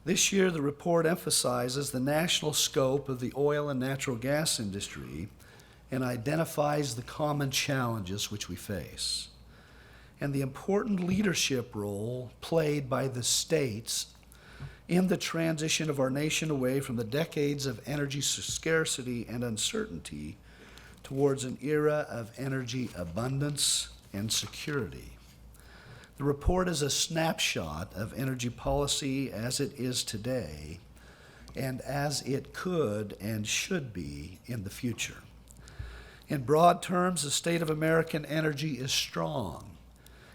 This year, the report emphasizes the national scope of the oil and natural gas industry and identifies the common challenges which we face, and the important leadership role played by the states in the transition of our nation away from the decades of energy scarcity and uncertainty towards an era of energy abundance and security. The report is a snapshot of energy policy as it is today and as it could and should be in the future. In broad terms, the state of American energy is strong,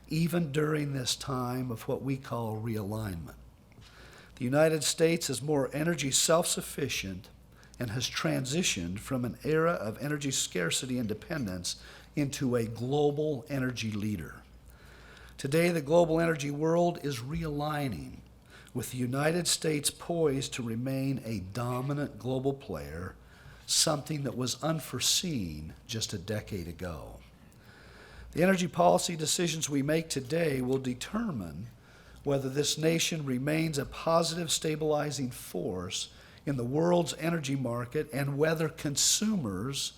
even during this time of what we call realignment. The United States is more energy self-sufficient and has transitioned from an era of energy scarcity and dependence into a global energy leader. Today, the global energy world is realigning, with the United States poised to remain a dominant global player, something that was unforeseen just a decade ago. The energy policy decisions we make today will determine whether this nation remains a positive stabilizing force in the world's energy market and whether consumers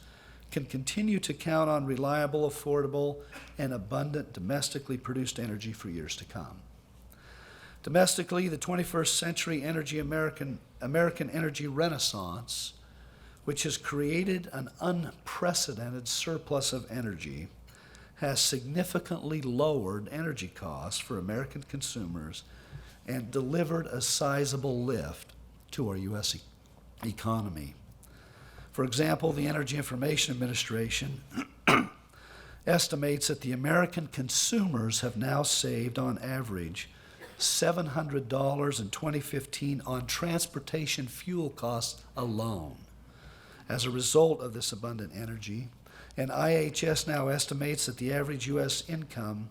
can continue to count on reliable, affordable, and abundant domestically produced energy for years to come. Domestically, the 21st century American energy renaissance, which has created an unprecedented surplus of energy, has significantly lowered energy costs for American consumers and delivered a sizable lift to our U.S. economy. For example, the Energy Information Administration estimates that the American consumers have now saved on average $700 in 2015 on transportation fuel costs alone as a result of this abundant energy, and IHS now estimates that the average U.S. income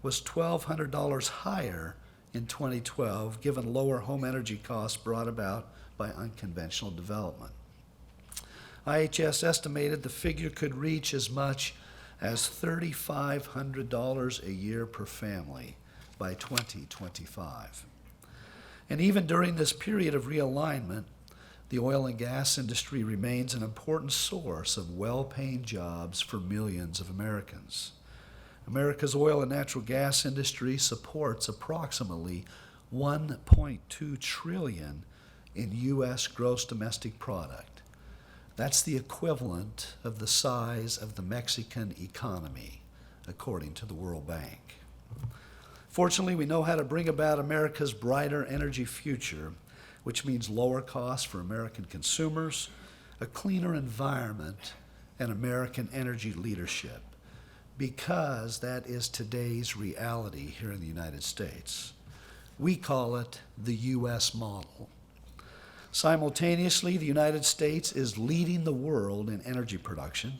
was $1,200 higher in 2012, given lower home energy costs brought about by unconventional development. IHS estimated the figure could reach as much as $3,500 a year per family by 2025. And even during this period of realignment, the oil and gas industry remains an important source of well-paying jobs for millions of Americans. America's oil and natural gas industry supports approximately $1.2 trillion in U.S. gross domestic product. That's the equivalent of the size of the Mexican economy, according to the World Bank. Fortunately, we know how to bring about America's brighter energy future, which means lower costs for American consumers, a cleaner environment, and American energy leadership, because that is today's reality here in the United States. We call it the U.S. model. Simultaneously, the United States is leading the world in energy production.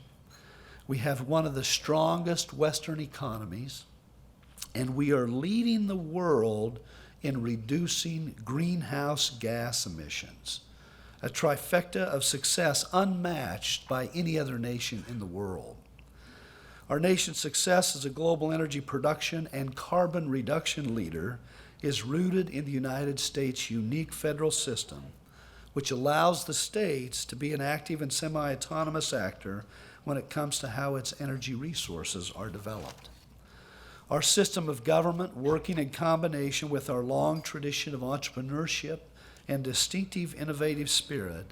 We have one of the strongest Western economies, and we are leading the world in reducing greenhouse gas emissions, a trifecta of success unmatched by any other nation in the world. Our nation's success as a global energy production and carbon reduction leader is rooted in the United States' unique federal system, which allows the states to be an active and semi-autonomous actor when it comes to how its energy resources are developed. Our system of government, working in combination with our long tradition of entrepreneurship and distinctive innovative spirit,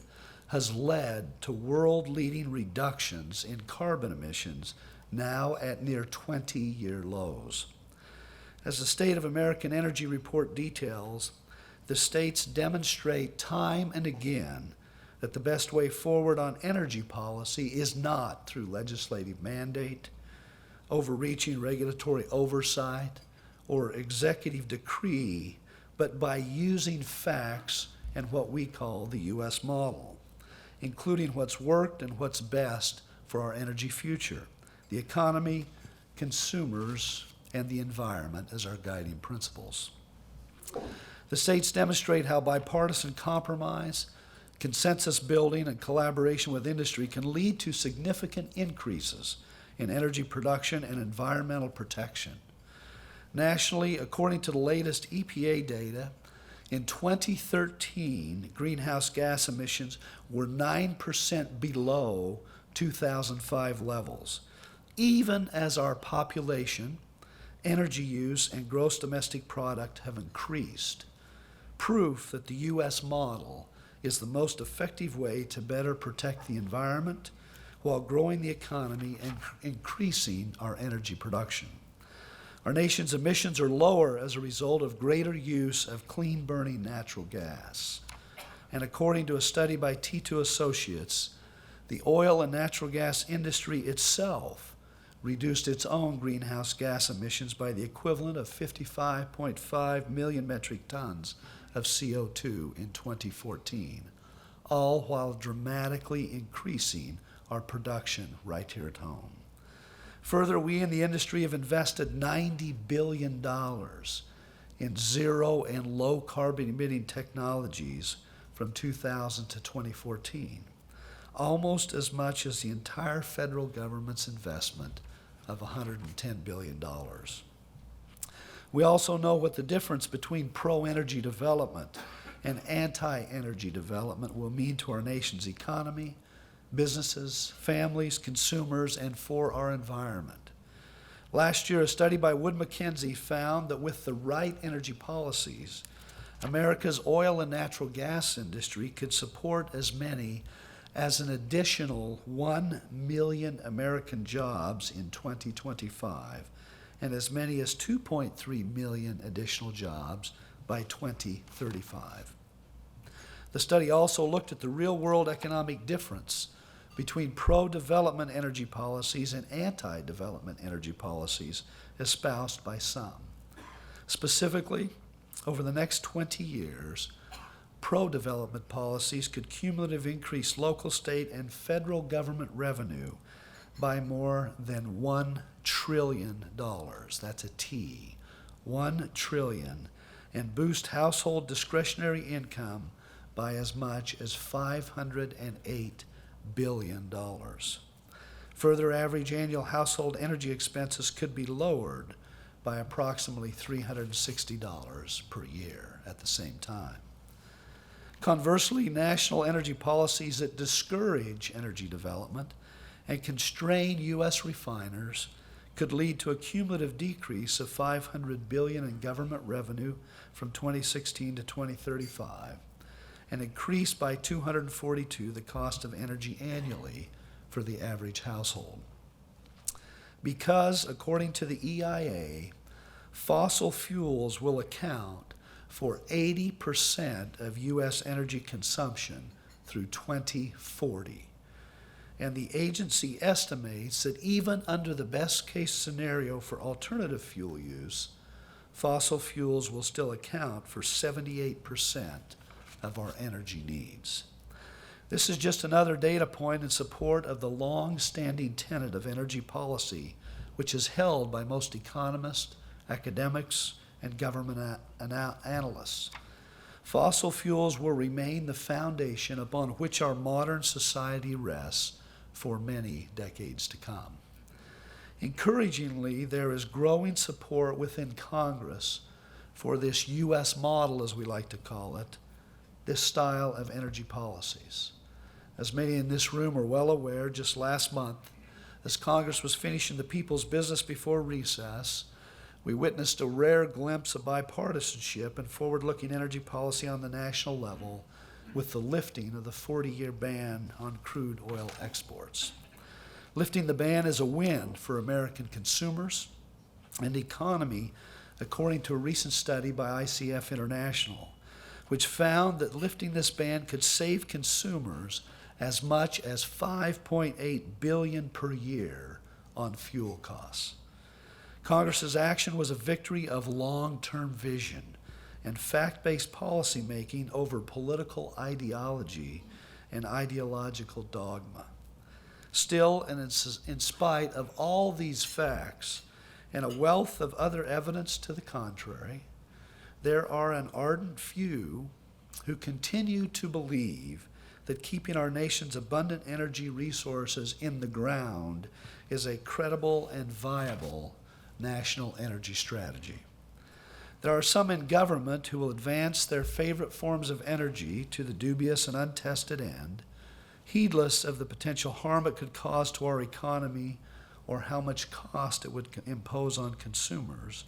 has led to world-leading reductions in carbon emissions, now at near 20-year lows. As the State of American Energy Report details, the states demonstrate time and again that the best way forward on energy policy is not through legislative mandate, overreaching regulatory oversight, or executive decree, but by using facts and what we call the U.S. model, including what's worked and what's best for our energy future, the economy, consumers, and the environment as our guiding principles. The states demonstrate how bipartisan compromise, consensus building, and collaboration with industry can lead to significant increases in energy production and environmental protection. Nationally, according to the latest EPA data, In 2013, greenhouse gas emissions were 9% below 2005 levels, even as our population, energy use, and gross domestic product have increased. Proof that the U.S. model is the most effective way to better protect the environment while growing the economy and increasing our energy production. Our nation's emissions are lower as a result of greater use of clean-burning natural gas. And according to a study by T2 Associates, the oil and natural gas industry itself reduced its own greenhouse gas emissions by the equivalent of 55.5 million metric tons of CO2 in 2014, all while dramatically increasing our production right here at home. Further, we in the industry have invested $90 billion in zero and low carbon emitting technologies from 2000 to 2014, almost as much as the entire federal government's investment of $110 billion. We also know what the difference between pro-energy development and anti-energy development will mean to our nation's economy, businesses, families, consumers, and for our environment. Last year, a study by Wood Mackenzie found that with the right energy policies, America's oil and natural gas industry could support as many as an additional 1 million American jobs in 2025 and as many as 2.3 million additional jobs by 2035. The study also looked at the real-world economic difference between pro-development energy policies and anti-development energy policies espoused by some. Specifically, over the next 20 years, pro-development policies could cumulatively increase local, state, and federal government revenue by more than $1 trillion. That's a T. $1 trillion, and boost household discretionary income by as much as $508 billion. Further, average annual household energy expenses could be lowered by approximately $360 per year at the same time. Conversely, national energy policies that discourage energy development and constrain U.S. refiners could lead to a cumulative decrease of $500 billion in government revenue from 2016 to 2035, and increase by $242 the cost of energy annually for the average household. Because, according to the EIA, fossil fuels will account for 80% of U.S. energy consumption through 2040. And the agency estimates that even under the best case scenario for alternative fuel use, fossil fuels will still account for 78% of our energy needs. This is just another data point in support of the long-standing tenet of energy policy, which is held by most economists, academics, and government analysts. Fossil fuels will remain the foundation upon which our modern society rests for many decades to come. Encouragingly, there is growing support within Congress for this U.S. model, as we like to call it, this style of energy policies. As many in this room are well aware, just last month, as Congress was finishing the people's business before recess, we witnessed a rare glimpse of bipartisanship and forward-looking energy policy on the national level with the lifting of the 40-year ban on crude oil exports. Lifting the ban is a win for American consumers and economy, according to a recent study by ICF International, which found that lifting this ban could save consumers as much as $5.8 billion per year on fuel costs. Congress's action was a victory of long-term vision and fact-based policymaking over political ideology and ideological dogma. Still, and in spite of all these facts and a wealth of other evidence to the contrary, there are an ardent few who continue to believe that keeping our nation's abundant energy resources in the ground is a credible and viable national energy strategy. There are some in government who will advance their favorite forms of energy to the dubious and untested end, heedless of the potential harm it could cause to our economy, or how much cost it would impose on consumers,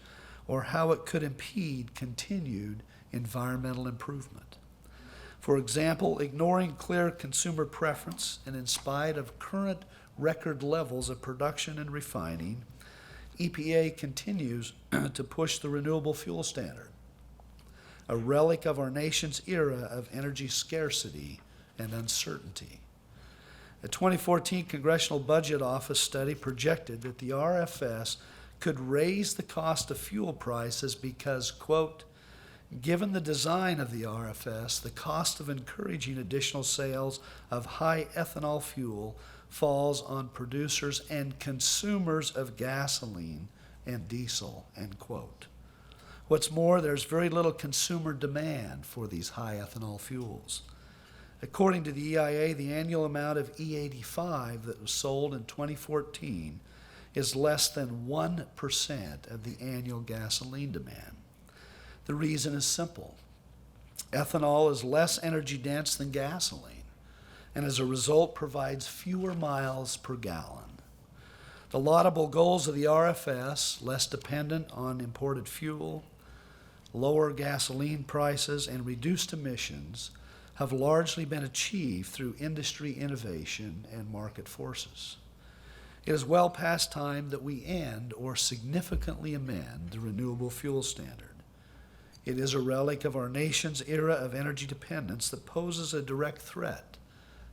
or how it could impede continued environmental improvement. For example, ignoring clear consumer preference and in spite of current record levels of production and refining, EPA continues to push the renewable fuel standard, a relic of our nation's era of energy scarcity and uncertainty. A 2014 Congressional Budget Office study projected that the RFS could raise the cost of fuel prices because, quote, given the design of the RFS, the cost of encouraging additional sales of high ethanol fuel falls on producers and consumers of gasoline and diesel, end quote. What's more, there's very little consumer demand for these high ethanol fuels. According to the EIA, the annual amount of E85 that was sold in 2014 is less than 1% of the annual gasoline demand. The reason is simple. Ethanol is less energy dense than gasoline, and as a result provides fewer miles per gallon. The laudable goals of the RFS, less dependent on imported fuel, lower gasoline prices, and reduced emissions, have largely been achieved through industry innovation and market forces. It is well past time that we end or significantly amend the renewable fuel standard. It is a relic of our nation's era of energy dependence that poses a direct threat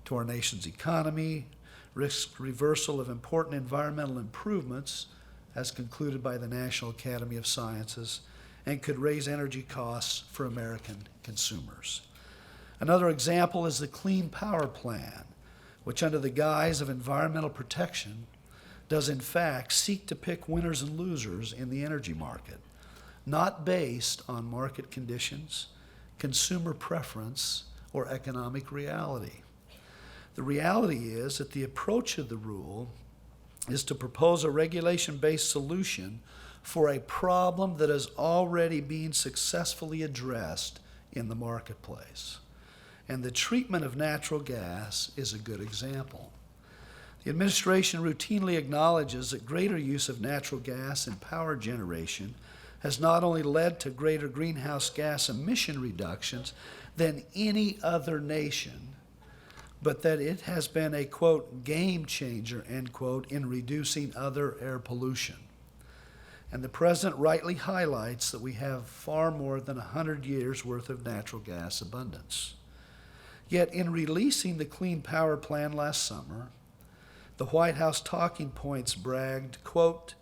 to our nation's economy, risks reversal of important environmental improvements, as concluded by the National Academy of Sciences, and could raise energy costs for American consumers. Another example is the Clean Power Plan, which under the guise of environmental protection does in fact seek to pick winners and losers in the energy market, not based on market conditions, consumer preference, or economic reality. The reality is that the approach of the rule is to propose a regulation-based solution for a problem that is already being successfully addressed in the marketplace. And the treatment of natural gas is a good example. The administration routinely acknowledges that greater use of natural gas in power generation has not only led to greater greenhouse gas emission reductions than any other nation, but that it has been a, quote, game changer, end quote, in reducing other air pollution. And the president rightly highlights that we have far more than 100 years' worth of natural gas abundance. Yet in releasing the Clean Power Plan last summer, the White House talking points bragged, quote,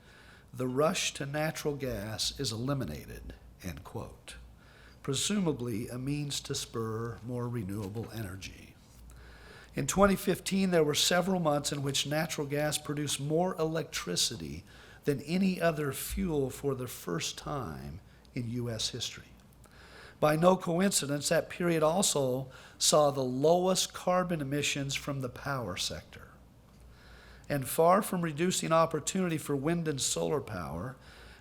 the rush to natural gas is eliminated, end quote, presumably a means to spur more renewable energy. In 2015, there were several months in which natural gas produced more electricity than any other fuel for the first time in U.S. history. By no coincidence, that period also saw the lowest carbon emissions from the power sector. And far from reducing opportunity for wind and solar power,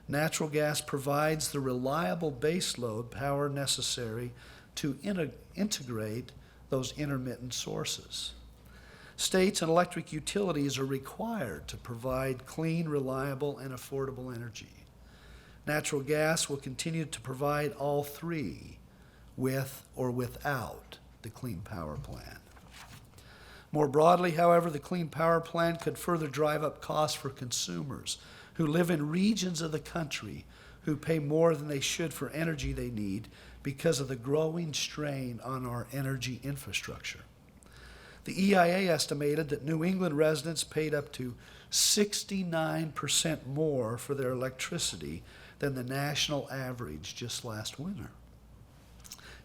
natural gas provides the reliable baseload power necessary to integrate those intermittent sources. States and electric utilities are required to provide clean, reliable, and affordable energy. Natural gas will continue to provide all three, with or without the Clean Power Plan. More broadly, however, the Clean Power Plan could further drive up costs for consumers who live in regions of the country who pay more than they should for energy they need because of the growing strain on our energy infrastructure. The EIA estimated that New England residents paid up to 69% more for their electricity than the national average just last winter.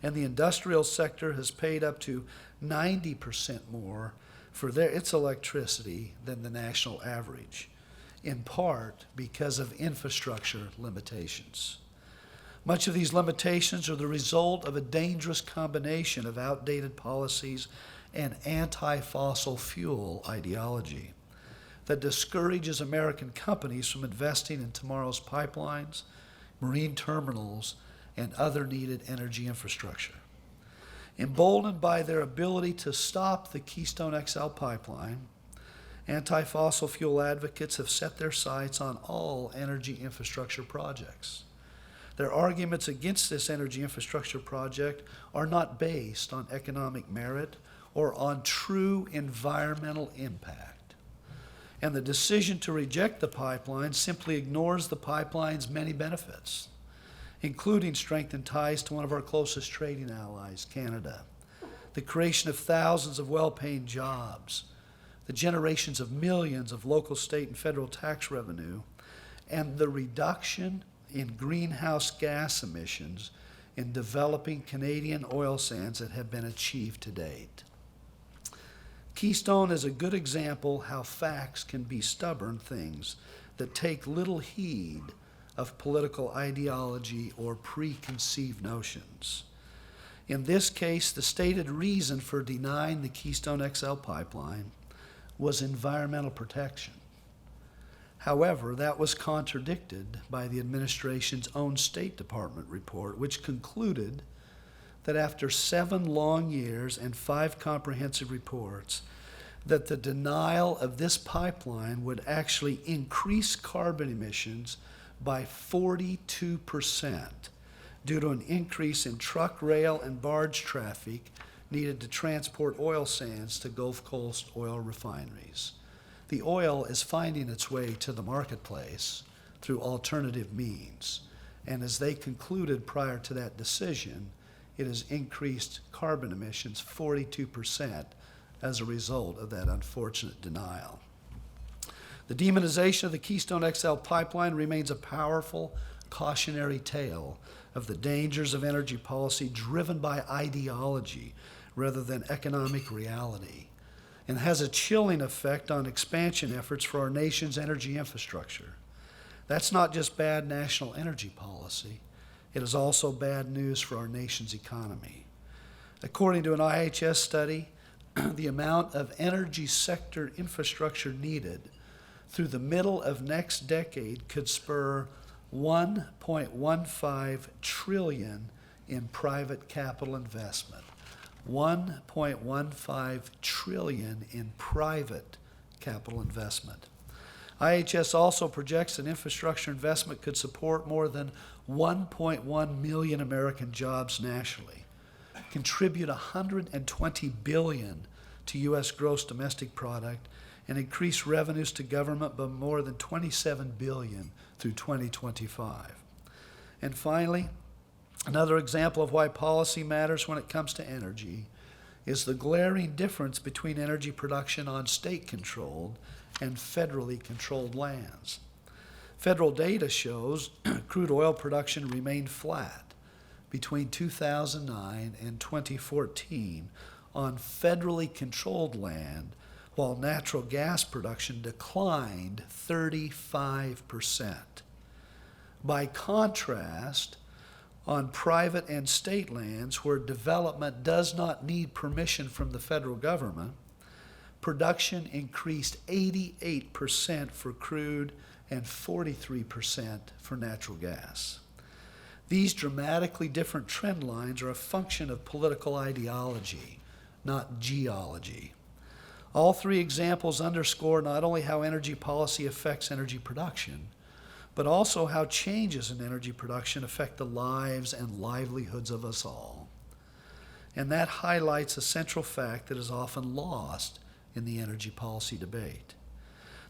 And the industrial sector has paid up to 90% more for its electricity than the national average, in part because of infrastructure limitations. Much of these limitations are the result of a dangerous combination of outdated policies and anti-fossil fuel ideology that discourages American companies from investing in tomorrow's pipelines, marine terminals, and other needed energy infrastructure. Emboldened by their ability to stop the Keystone XL pipeline, anti-fossil fuel advocates have set their sights on all energy infrastructure projects. Their arguments against this energy infrastructure project are not based on economic merit or on true environmental impact. And the decision to reject the pipeline simply ignores the pipeline's many benefits, including strengthened ties to one of our closest trading allies, Canada, the creation of thousands of well-paying jobs, the generations of millions of local, state, and federal tax revenue, and the reduction in greenhouse gas emissions in developing Canadian oil sands that have been achieved to date. Keystone is a good example how facts can be stubborn things that take little heed of political ideology or preconceived notions. In this case, the stated reason for denying the Keystone XL pipeline was environmental protection. However, that was contradicted by the administration's own State Department report, which concluded that after 7 long years and 5 comprehensive reports, that the denial of this pipeline would actually increase carbon emissions by 42% due to an increase in truck, rail, and barge traffic needed to transport oil sands to Gulf Coast oil refineries. The oil is finding its way to the marketplace through alternative means, and as they concluded prior to that decision, it has increased carbon emissions 42% as a result of that unfortunate denial. The demonization of the Keystone XL pipeline remains a powerful cautionary tale of the dangers of energy policy driven by ideology rather than economic reality, and has a chilling effect on expansion efforts for our nation's energy infrastructure. That's not just bad national energy policy, it is also bad news for our nation's economy. According to an IHS study, the amount of energy sector infrastructure needed through the middle of next decade could spur $1.15 trillion in private capital investment. $1.15 trillion in private capital investment. IHS also projects that infrastructure investment could support more than 1.1 million American jobs nationally, contribute $120 billion to U.S. gross domestic product, and increase revenues to government by more than $27 billion through 2025. And finally, another example of why policy matters when it comes to energy is the glaring difference between energy production on state-controlled and federally controlled lands. Federal data shows crude oil production remained flat between 2009 and 2014 on federally controlled land, while natural gas production declined 35%. By contrast, on private and state lands where development does not need permission from the federal government, production increased 88% for crude and 43% for natural gas. These dramatically different trend lines are a function of political ideology, not geology. All 3 examples underscore not only how energy policy affects energy production, but also how changes in energy production affect the lives and livelihoods of us all. And that highlights a central fact that is often lost in the energy policy debate: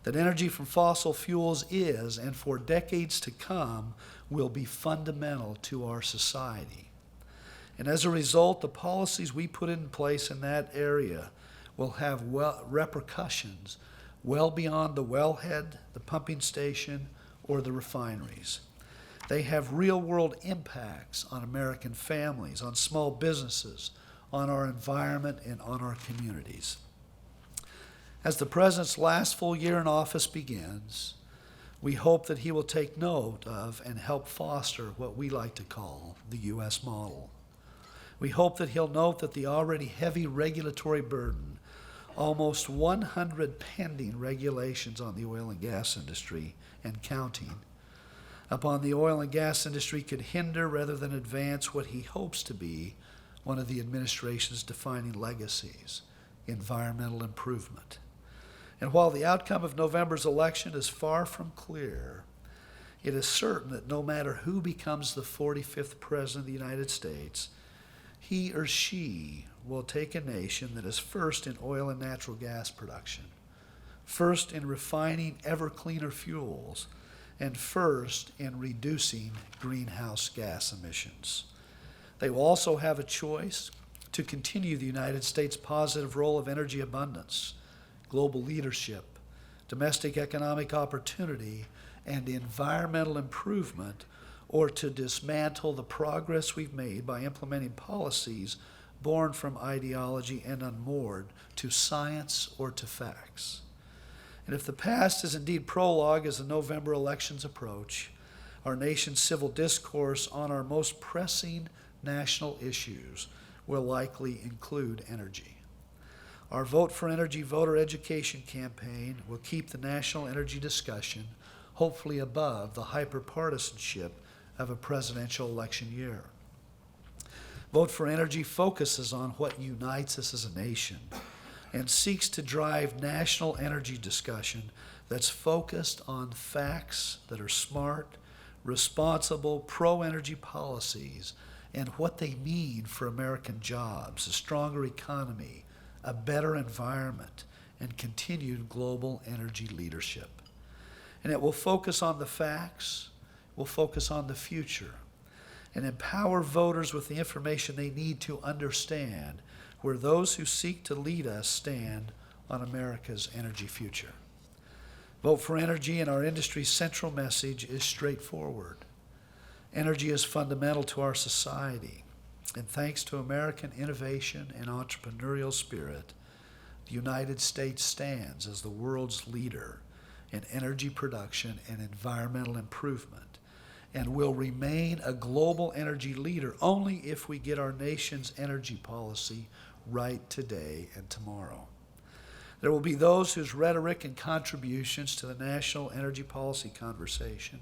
that energy from fossil fuels is, and for decades to come, will be fundamental to our society. And as a result, the policies we put in place in that area will have repercussions well beyond the wellhead, the pumping station, or the refineries. They have real-world impacts on American families, on small businesses, on our environment, and on our communities. As the President's last full year in office begins, we hope that he will take note of and help foster what we like to call the U.S. model. We hope that he'll note that the already heavy regulatory burden, almost 100 pending regulations on the oil and gas industry and counting, upon the oil and gas industry could hinder rather than advance what he hopes to be one of the administration's defining legacies, environmental improvement. And while the outcome of November's election is far from clear, it is certain that no matter who becomes the 45th President of the United States, he or she will take a nation that is first in oil and natural gas production, first in refining ever cleaner fuels, and first in reducing greenhouse gas emissions. They will also have a choice to continue the United States' positive role of energy abundance, global leadership, domestic economic opportunity, and environmental improvement, or to dismantle the progress we've made by implementing policies born from ideology and unmoored to science or to facts. And if the past is indeed prologue as the November elections approach, our nation's civil discourse on our most pressing national issues will likely include energy. Our Vote for Energy voter education campaign will keep the national energy discussion hopefully above the hyperpartisanship of a presidential election year. Vote for Energy focuses on what unites us as a nation and seeks to drive national energy discussion that's focused on facts that are smart, responsible, pro-energy policies and what they mean for American jobs, a stronger economy, a better environment, and continued global energy leadership. And it will focus on the facts, will focus on the future, and empower voters with the information they need to understand where those who seek to lead us stand on America's energy future. Vote for Energy and our industry's central message is straightforward. Energy is fundamental to our society, and thanks to American innovation and entrepreneurial spirit, the United States stands as the world's leader in energy production and environmental improvement, and will remain a global energy leader only if we get our nation's energy policy right today and tomorrow. There will be those whose rhetoric and contributions to the national energy policy conversation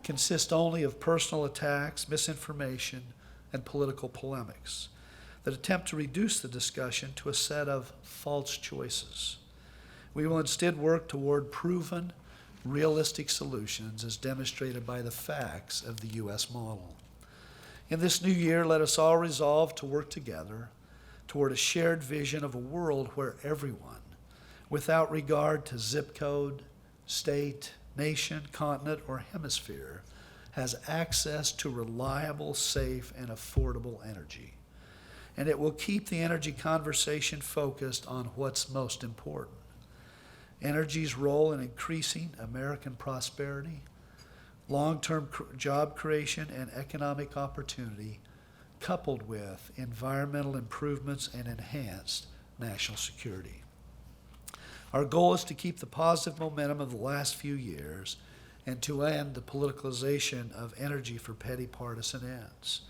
consist only of personal attacks, misinformation, and political polemics that attempt to reduce the discussion to a set of false choices. We will instead work toward proven, realistic solutions as demonstrated by the facts of the U.S. model. In this new year, let us all resolve to work together toward a shared vision of a world where everyone, without regard to zip code, state, nation, continent, or hemisphere, has access to reliable, safe, and affordable energy. And it will keep the energy conversation focused on what's most important: energy's role in increasing American prosperity, long-term job creation and economic opportunity, coupled with environmental improvements and enhanced national security. Our goal is to keep the positive momentum of the last few years and to end the politicalization of energy for petty partisan ends.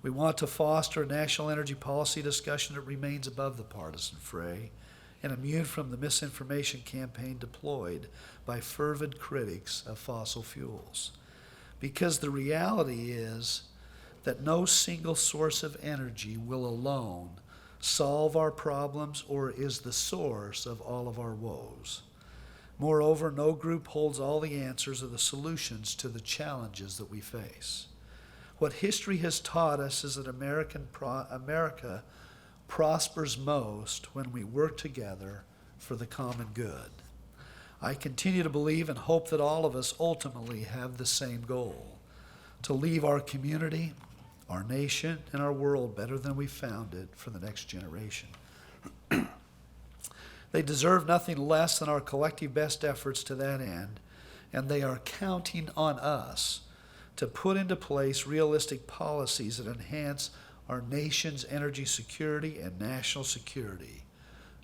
We want to foster a national energy policy discussion that remains above the partisan fray and immune from the misinformation campaign deployed by fervid critics of fossil fuels. Because the reality is that no single source of energy will alone solve our problems or is the source of all of our woes. Moreover, no group holds all the answers or the solutions to the challenges that we face. What history has taught us is that America prospers most when we work together for the common good. I continue to believe and hope that all of us ultimately have the same goal: to leave our community, our nation, and our world better than we found it for the next generation. They deserve nothing less than our collective best efforts to that end, and they are counting on us to put into place realistic policies that enhance our nation's energy security and national security,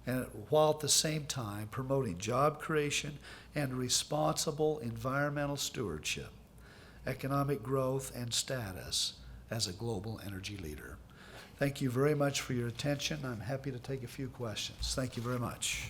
and while at the same time promoting job creation and responsible environmental stewardship, economic growth, and status as a global energy leader. Thank you very much for your attention. I'm happy to take a few questions. Thank you very much.